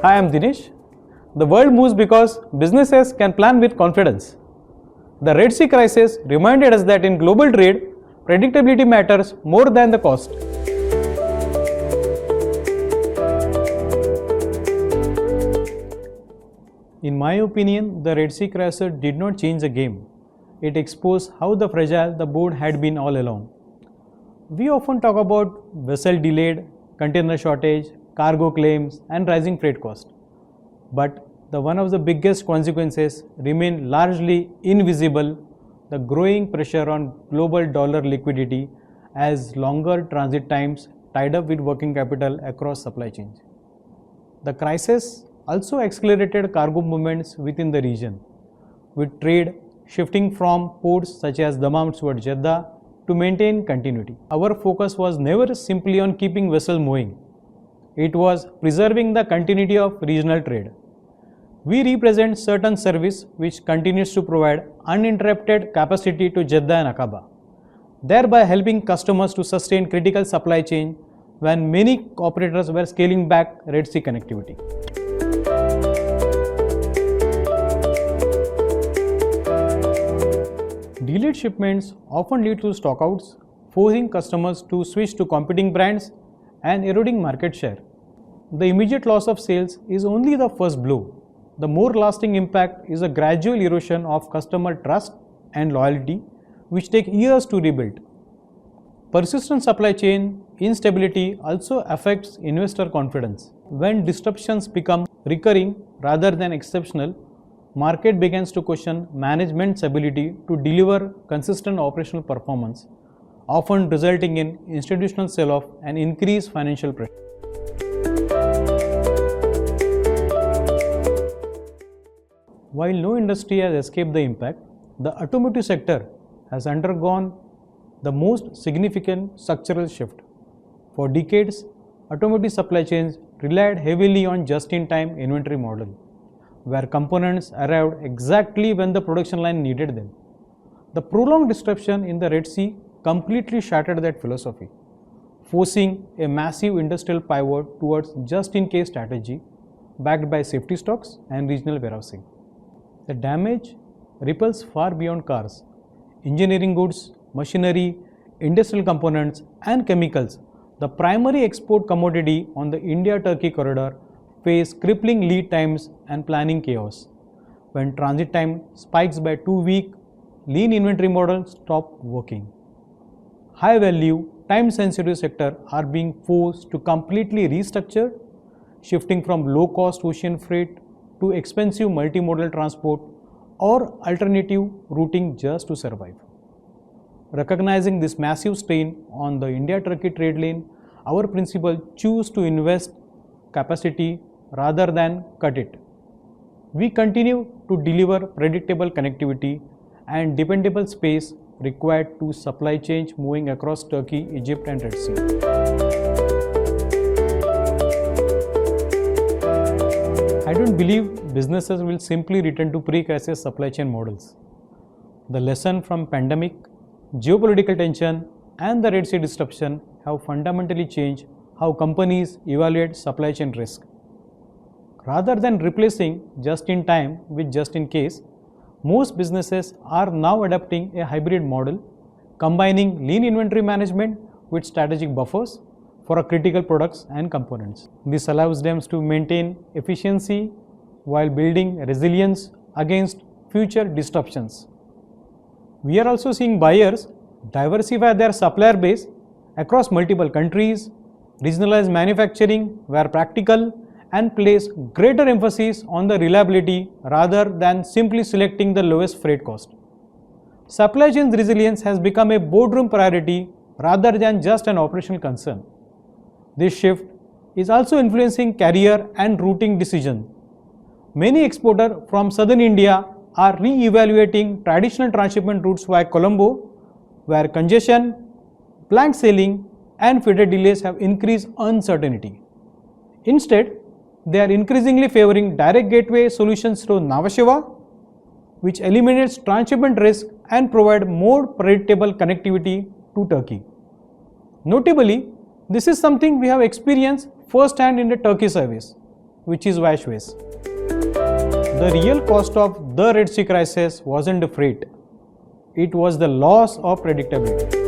Hi, I'm Dinesh. The world moves because businesses can plan with confidence. The Red Sea crisis reminded us that in global trade, predictability matters more than the cost. In my opinion, the Red Sea crisis did not change the game. It exposed how fragile the boat had been all along. We often talk about vessel delayed, container shortage, cargo claims, and rising freight cost. But one of the biggest consequences remain largely invisible: the growing pressure on global dollar liquidity as longer transit times tied up with working capital across supply chains. The crisis also accelerated cargo movements within the region, with trade shifting from ports such as Dammam towards Jeddah to maintain continuity. Our focus was never simply on keeping vessels moving. It was preserving the continuity of regional trade. We represent certain service which continues to provide uninterrupted capacity to Jeddah and Aqaba, thereby helping customers to sustain critical supply chain when many operators were scaling back Red Sea connectivity. Delayed shipments often lead to stockouts, forcing customers to switch to competing brands and eroding market share. The immediate loss of sales is only the first blow. The more lasting impact is a gradual erosion of customer trust and loyalty, which take years to rebuild. Persistent supply chain instability also affects investor confidence. When disruptions become recurring rather than exceptional, market begins to question management's ability to deliver consistent operational performance, often resulting in institutional sell-off and increased financial pressure. While no industry has escaped the impact, the automotive sector has undergone the most significant structural shift. For decades, automotive supply chains relied heavily on just-in-time inventory model, where components arrived exactly when the production line needed them. The prolonged disruption in the Red Sea completely shattered that philosophy, forcing a massive industrial pivot towards just-in-case strategy backed by safety stocks and regional warehousing. The damage ripples far beyond cars. Engineering goods, machinery, industrial components, and chemicals, the primary export commodity on the India-Turkey corridor, face crippling lead times and planning chaos. When transit time spikes by 2 weeks, lean inventory models stop working. High value, time sensitive sectors are being forced to completely restructure, shifting from low cost ocean freight to expensive multimodal transport or alternative routing just to survive. Recognizing this massive strain on the India-Turkey trade lane, our principal choose to invest capacity rather than cut it. We continue to deliver predictable connectivity and dependable space required to supply chains moving across Turkey, Egypt, and Red Sea. I don't believe businesses will simply return to pre-crisis supply chain models. The lesson from pandemic, geopolitical tension, and the Red Sea disruption have fundamentally changed how companies evaluate supply chain risk. Rather than replacing just-in-time with just-in-case, most businesses are now adopting a hybrid model, combining lean inventory management with strategic buffers for critical products and components. This allows them to maintain efficiency while building resilience against future disruptions. We are also seeing buyers diversify their supplier base across multiple countries, regionalize manufacturing where practical, and place greater emphasis on the reliability rather than simply selecting the lowest freight cost. Supply chain resilience has become a boardroom priority rather than just an operational concern. This shift is also influencing carrier and routing decisions. Many exporters from southern India are re-evaluating traditional transshipment routes via Colombo, where congestion, blank sailing, and freighter delays have increased uncertainty. Instead, they are increasingly favoring direct gateway solutions through Nhava Sheva, which eliminates transshipment risk and provide more predictable connectivity to Turkey. Notably, this is something we have experienced firsthand in the Turkey service. which is wash ways. The real cost of the Red Sea crisis wasn't the freight, it was the loss of predictability.